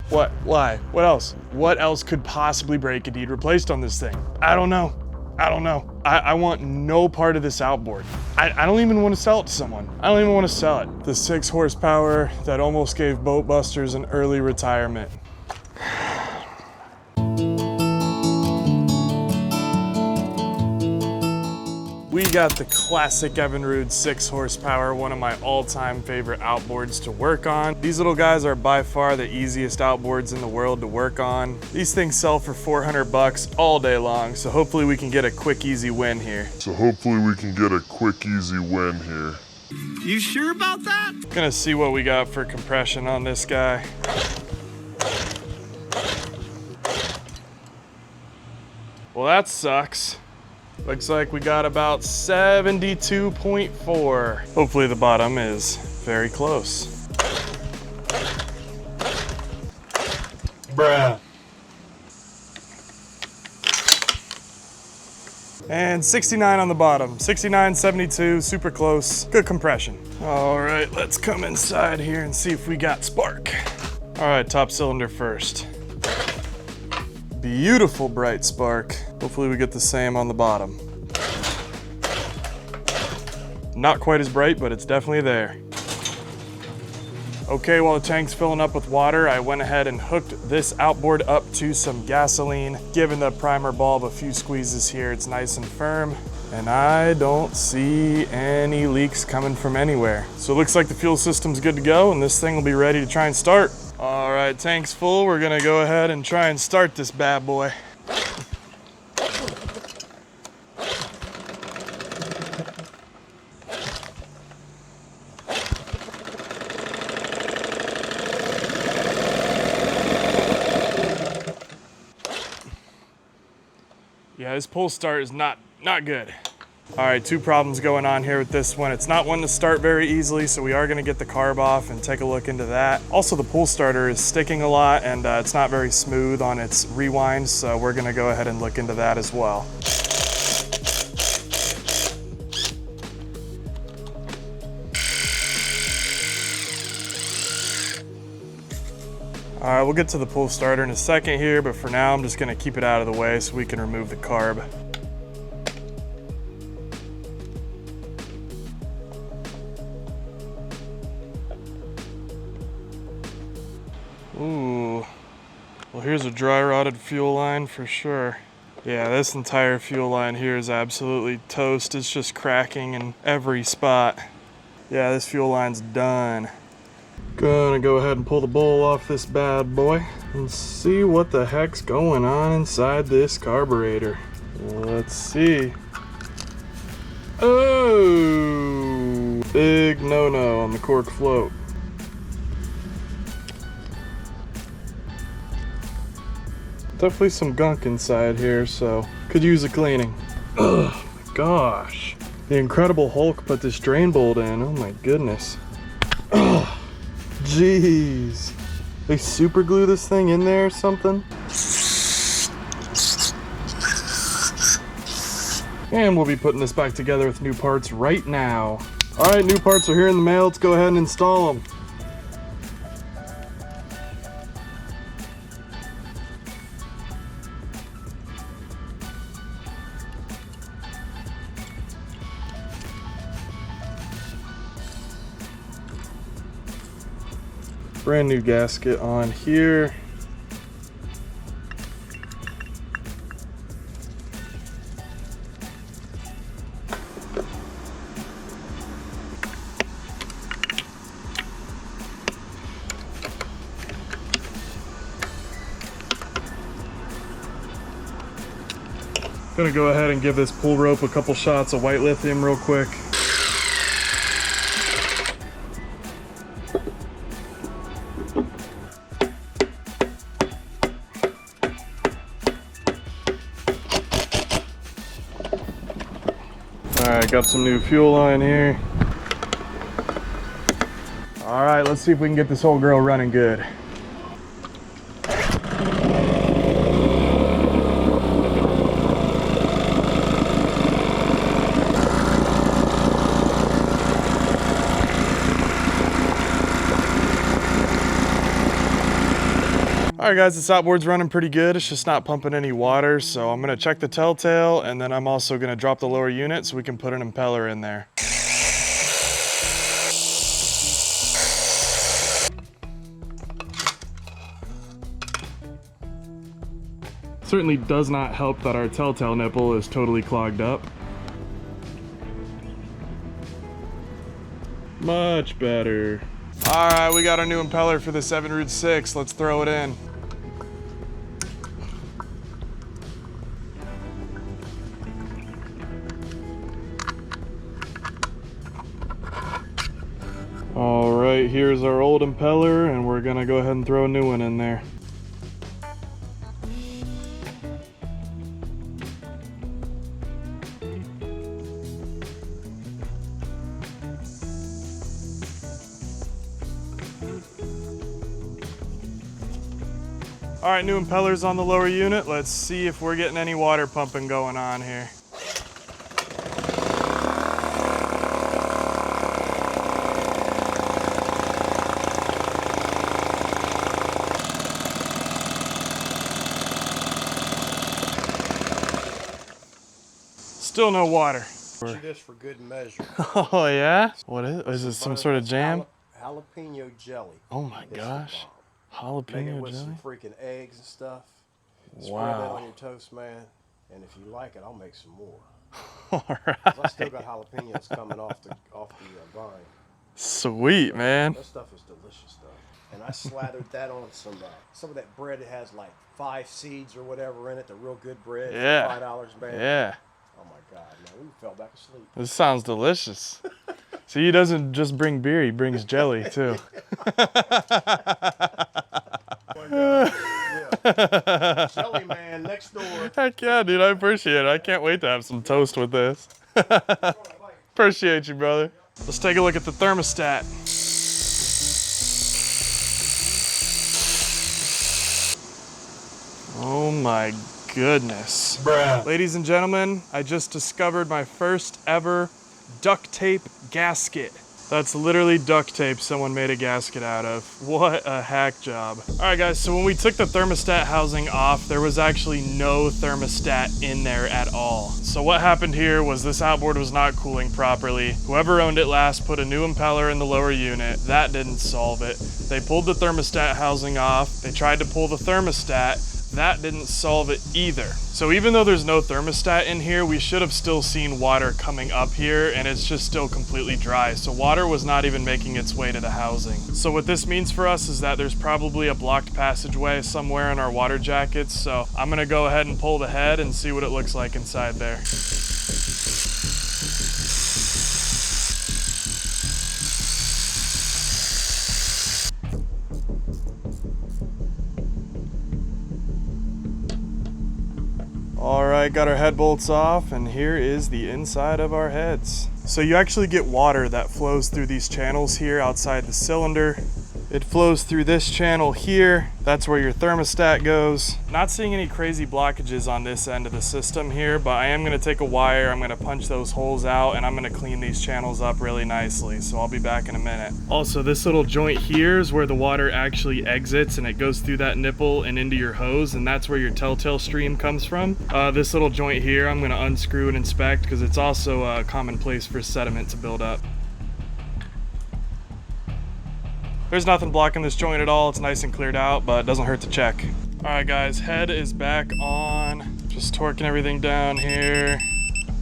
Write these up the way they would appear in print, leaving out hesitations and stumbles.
What? Why? What else? What else could possibly break and need replaced on this thing? I don't know. I want no part of this outboard. I don't even want to sell it to someone. I don't even want to sell it. The 6 horsepower that almost gave boat busters an early retirement. We got the classic Evinrude 6 horsepower, one of my all-time favorite outboards to work on. These little guys are by far the easiest outboards in the world to work on. These things sell for 400 bucks all day long, so hopefully we can get a quick, easy win here. You sure about that? Gonna see what we got for compression on this guy. Well, that sucks. Looks like we got about 72.4. Hopefully the bottom is very close. Bruh. And 69 on the bottom. 69, 72, super close. Good compression. All right, let's come inside here and see if we got spark. All right, top cylinder first. Beautiful bright spark. Hopefully we get the same on the bottom. Not quite as bright, but it's definitely there. Okay, while the tank's filling up with water, I went ahead and hooked this outboard up to some gasoline. Giving the primer bulb a few squeezes here, it's nice and firm. And I don't see any leaks coming from anywhere. So it looks like the fuel system's good to go, and this thing will be ready to try and start. All right, tank's full. We're gonna go ahead and try and start this bad boy. Yeah, this pull start is not good. All right, 2 problems going on here with this one. It's not one to start very easily, so we are gonna get the carb off and take a look into that. Also, the pull starter is sticking a lot, and it's not very smooth on its rewind, so we're gonna go ahead and look into that as well. All right, we'll get to the pull starter in a second here, but for now, I'm just gonna keep it out of the way so we can remove the carb. Ooh, well, here's a dry rotted fuel line for sure. Yeah, this entire fuel line here is absolutely toast. It's just cracking in every spot. Yeah, this fuel line's done. Gonna go ahead and pull the bowl off this bad boy and see what the heck's going on inside this carburetor. Let's see. Oh, big no-no on the cork float. Definitely some gunk inside here, so could use a cleaning. Oh my gosh. The Incredible Hulk put this drain bolt in. Oh my goodness. Oh, jeez. They super glue this thing in there or something? And we'll be putting this back together with new parts right now. All right, new parts are here in the mail. Let's go ahead and install them. Brand new gasket on here. Gonna go ahead and give this pull rope a couple shots of white lithium real quick. Alright, got some new fuel line here. Alright, let's see if we can get this whole girl running good. All right guys, this outboard's running pretty good. It's just not pumping any water, so I'm gonna check the telltale, and then I'm also gonna drop the lower unit so we can put an impeller in there. Certainly does not help that our telltale nipple is totally clogged up. Much better. All right, we got our new impeller for this Evinrude 6. Let's throw it in. All right, here's our old impeller, and we're gonna go ahead and throw a new one in there. All right, new impellers on the lower unit. Let's see if we're getting any water pumping going on here. Still no water. Do this for good measure. Oh yeah? What is this? Some sort of jam? Jalapeno jelly. Oh my gosh. Make it Jalapeno with jelly? some freaking eggs and stuff. Spread that Wow. on your toast, man. And if you like it, I'll make some more. All 'Cause right. I still got jalapenos coming off the vine. Sweet, man. That stuff is delicious stuff. And I slathered that on some of that bread that has like 5 seeds or whatever in it. The real good bread. Yeah. $5, man. Yeah. Oh my God, man, we fell back asleep. This sounds delicious. See, he doesn't just bring beer, he brings jelly too. Yeah. Jelly man next door. Heck yeah, dude, I appreciate it. I can't wait to have some toast with this. Appreciate you, brother. Let's take a look at the thermostat. Oh my goodness. Bruh. Ladies and gentlemen, I just discovered my first ever duct tape gasket. That's literally duct tape someone made a gasket out of. What a hack job. All right guys, so when we took the thermostat housing off, there was actually no thermostat in there at all. So what happened here was this outboard was not cooling properly. Whoever owned it last put a new impeller in the lower unit. That didn't solve it. They pulled the thermostat housing off. They tried to pull the thermostat. That didn't solve it either. So even though there's no thermostat in here, we should have still seen water coming up here, and it's just still completely dry. So water was not even making its way to the housing. So what this means for us is that there's probably a blocked passageway somewhere in our water jackets. So I'm gonna go ahead and pull the head and see what it looks like inside there. All right, got our head bolts off, and here is the inside of our heads. So you actually get water that flows through these channels here outside the cylinder. It flows through this channel here. That's where your thermostat goes. Not seeing any crazy blockages on this end of the system here, but I am gonna take a wire, I'm gonna punch those holes out, and I'm gonna clean these channels up really nicely. So I'll be back in a minute. Also, this little joint here is where the water actually exits, and it goes through that nipple and into your hose, and that's where your telltale stream comes from. This little joint here, I'm gonna unscrew and inspect because it's also a common place for sediment to build up. There's nothing blocking this joint at all. It's nice and cleared out, but it doesn't hurt to check. All right guys, head is back on. Just torquing everything down here.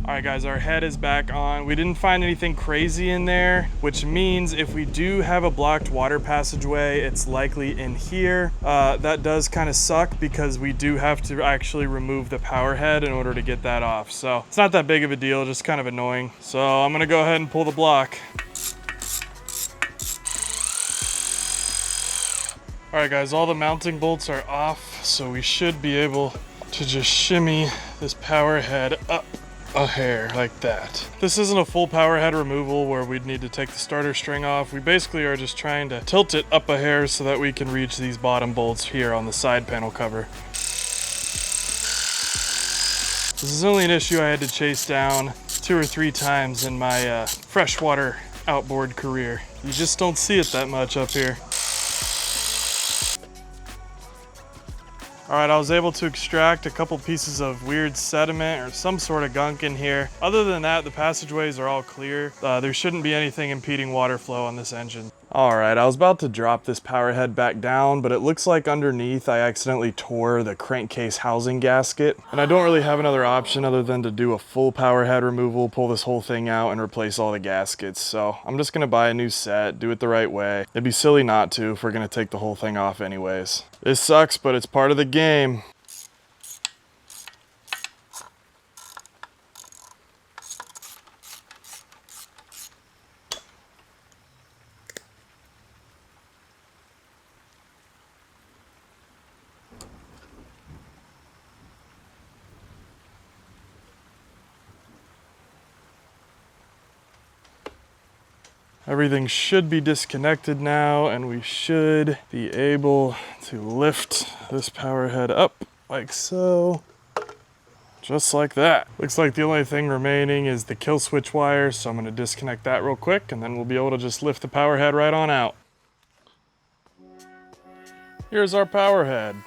All right guys, our head is back on. We didn't find anything crazy in there, which means if we do have a blocked water passageway, it's likely in here. That does kind of suck because we do have to actually remove the power head in order to get that off. So it's not that big of a deal, just kind of annoying. So I'm gonna go ahead and pull the block. All right guys, all the mounting bolts are off, so we should be able to just shimmy this power head up a hair like that. This isn't a full power head removal where we'd need to take the starter string off. We basically are just trying to tilt it up a hair so that we can reach these bottom bolts here on the side panel cover. This is only an issue I had to chase down 2 or 3 times in my freshwater outboard career. You just don't see it that much up here. All right, I was able to extract a couple pieces of weird sediment or some sort of gunk in here. Other than that, the passageways are all clear. There shouldn't be anything impeding water flow on this engine. All right, I was about to drop this power head back down, but it looks like underneath I accidentally tore the crankcase housing gasket. And I don't really have another option other than to do a full power head removal, pull this whole thing out and replace all the gaskets. So I'm just gonna buy a new set, do it the right way. It'd be silly not to if we're gonna take the whole thing off anyways. This sucks, but it's part of the game. Everything should be disconnected now, and we should be able to lift this power head up like so. Just like that. Looks like the only thing remaining is the kill switch wire, so I'm going to disconnect that real quick, and then we'll be able to just lift the power head right on out. Here's our power head.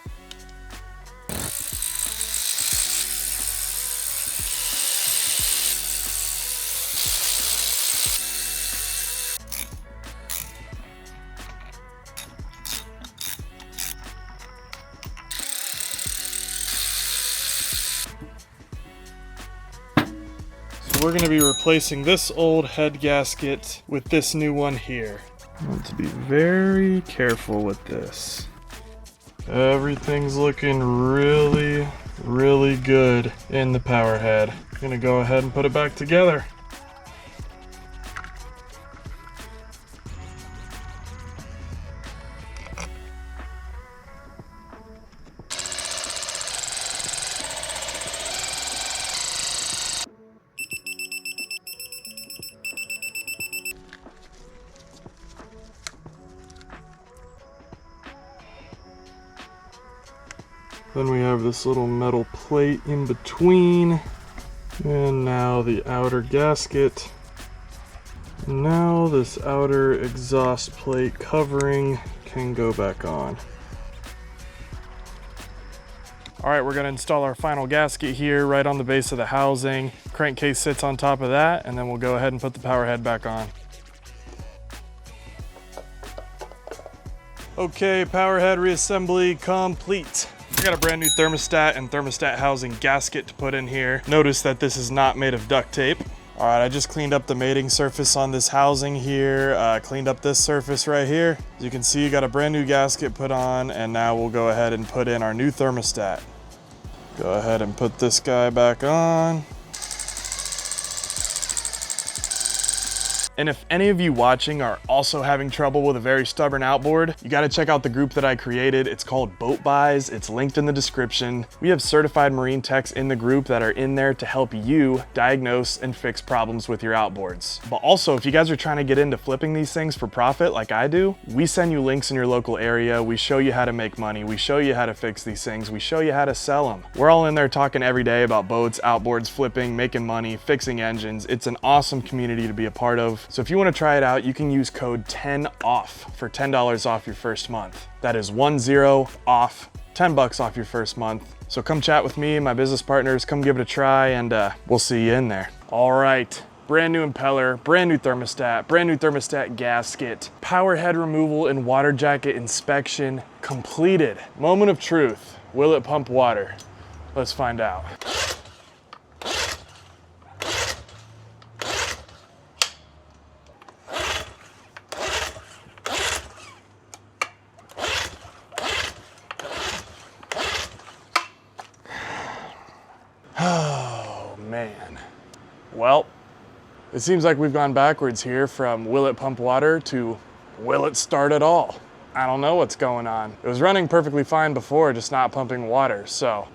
We're going to be replacing this old head gasket with this new one here. I want to be very careful with this. Everything's looking really, really good in the power head. I'm going to go ahead and put it back together. Then we have this little metal plate in between, and now the outer gasket. And now this outer exhaust plate covering can go back on. All right, we're gonna install our final gasket here right on the base of the housing. Crankcase sits on top of that, and then we'll go ahead and put the power head back on. Okay, power head reassembly complete. I got a brand new thermostat and thermostat housing gasket to put in here. Notice that this is not made of duct tape. All right, I just cleaned up the mating surface on this housing here, cleaned up this surface right here. As you can see, got a brand new gasket put on, and now we'll go ahead and put in our new thermostat. Go ahead and put this guy back on. And if any of you watching are also having trouble with a very stubborn outboard, you gotta check out the group that I created. It's called Boat Buys. It's linked in the description. We have certified marine techs in the group that are in there to help you diagnose and fix problems with your outboards. But also, if you guys are trying to get into flipping these things for profit like I do, we send you links in your local area. We show you how to make money. We show you how to fix these things. We show you how to sell them. We're all in there talking every day about boats, outboards, flipping, making money, fixing engines. It's an awesome community to be a part of. So if you want to try it out, you can use code 10OFF for $10 off your first month. That is 10 off, 10 bucks off your first month. So come chat with me and my business partners, come give it a try, and we'll see you in there. All right, brand new impeller, brand new thermostat gasket, power head removal and water jacket inspection completed. Moment of truth, will it pump water? Let's find out. Oh man. Well, it seems like we've gone backwards here from will it pump water to will it start at all? I don't know what's going on. It was running perfectly fine before, just not pumping water, so.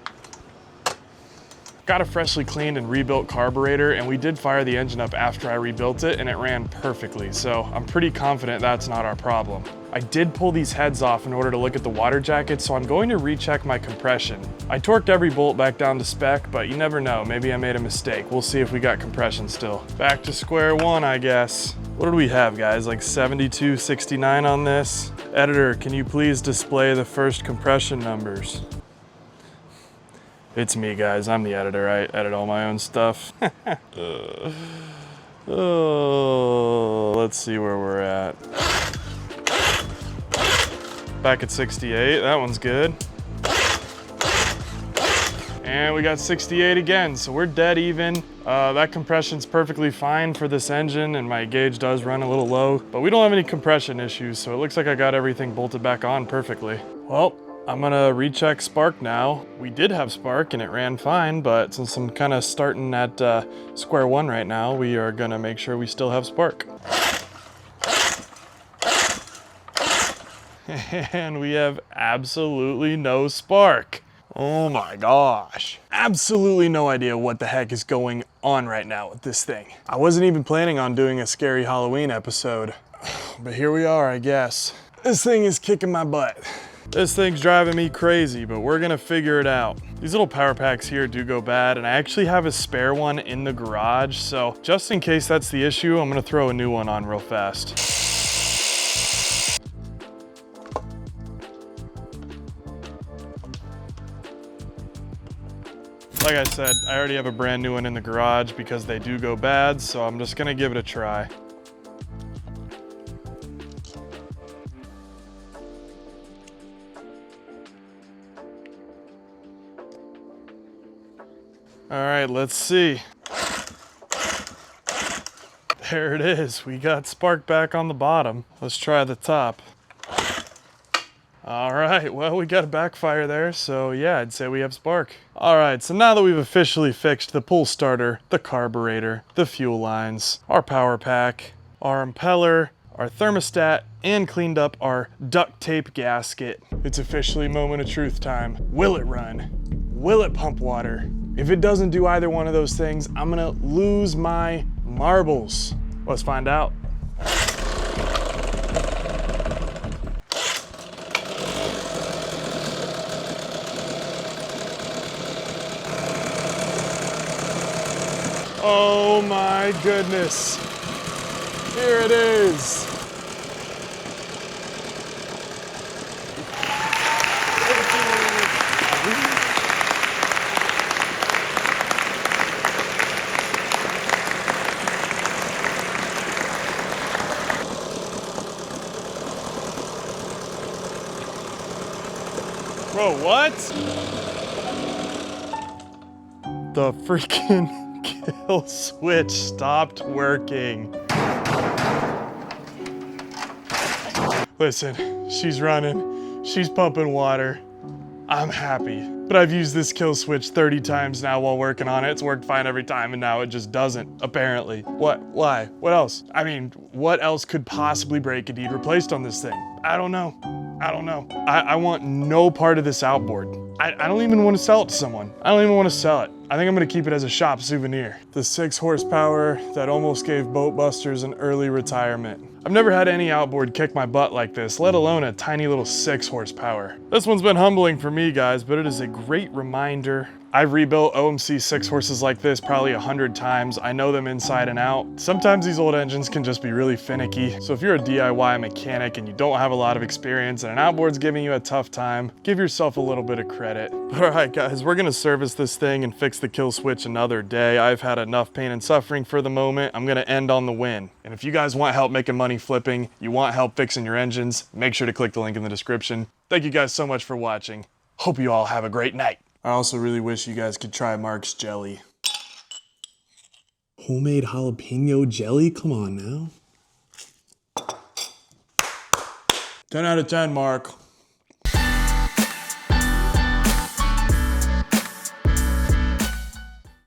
Got a freshly cleaned and rebuilt carburetor, and we did fire the engine up after I rebuilt it, and it ran perfectly, so I'm pretty confident that's not our problem. I did pull these heads off in order to look at the water jacket, so I'm going to recheck my compression. I torqued every bolt back down to spec, but you never know, maybe I made a mistake. We'll see if we got compression still. Back to square one, I guess. What do we have, guys? Like 72, 69 on this? Editor, can you please display the first compression numbers? It's me, guys. I'm the editor. I edit all my own stuff. Oh, let's see where we're at. Back at 68. That one's good. And we got 68 again, so we're dead even. That compression's perfectly fine for this engine, and my gauge does run a little low, but we don't have any compression issues, so it looks like I got everything bolted back on perfectly. Well, I'm gonna recheck spark now. We did have spark and it ran fine, but since I'm kind of starting at square one right now, we are gonna make sure we still have spark. And we have absolutely no spark. Oh my gosh. Absolutely no idea what the heck is going on right now with this thing. I wasn't even planning on doing a scary Halloween episode, but here we are, I guess. This thing is kicking my butt. This thing's driving me crazy, but we're gonna figure it out. These little power packs here do go bad, and I actually have a spare one in the garage, so just in case that's the issue, I'm gonna throw a new one on real fast. Like I said, I already have a brand new one in the garage because they do go bad, so I'm just gonna give it a try. All right, let's see. There it is. We got spark back on the bottom. Let's try the top. All right, well, we got a backfire there, so yeah, I'd say we have spark. All right, so now that we've officially fixed the pull starter, the carburetor, the fuel lines, our power pack, our impeller, our thermostat, and cleaned up our duct tape gasket, it's officially moment of truth time. Will it run? Will it pump water? If it doesn't do either one of those things, I'm gonna lose my marbles. Let's find out. Oh my goodness. Here it is. Bro, what? The freaking kill switch stopped working. Listen, she's running, she's pumping water. I'm happy. But I've used this kill switch 30 times now while working on it. It's worked fine every time, and now it just doesn't, apparently. What? Why? What else? I mean, what else could possibly break and need replaced on this thing? I don't know. I don't know. I want no part of this outboard. I don't even want to sell it to someone. I don't even want to sell it. I think I'm gonna keep it as a shop souvenir. The 6 horsepower that almost gave boat busters an early retirement. I've never had any outboard kick my butt like this, let alone a tiny little 6 horsepower. This one's been humbling for me, guys, but it is a great reminder. I've rebuilt OMC 6 horses like this probably 100 times. I know them inside and out. Sometimes these old engines can just be really finicky. So if you're a DIY mechanic and you don't have a lot of experience and an outboard's giving you a tough time, give yourself a little bit of credit. But all right, guys, we're gonna service this thing and fix the kill switch another day. I've had enough pain and suffering for the moment. I'm gonna end on the win. And if you guys want help making money flipping, you want help fixing your engines, make sure to click the link in the description. Thank you guys so much for watching. Hope you all have a great night. I also really wish you guys could try Mark's jelly. Homemade jalapeno jelly? Come on now. 10 out of 10, Mark.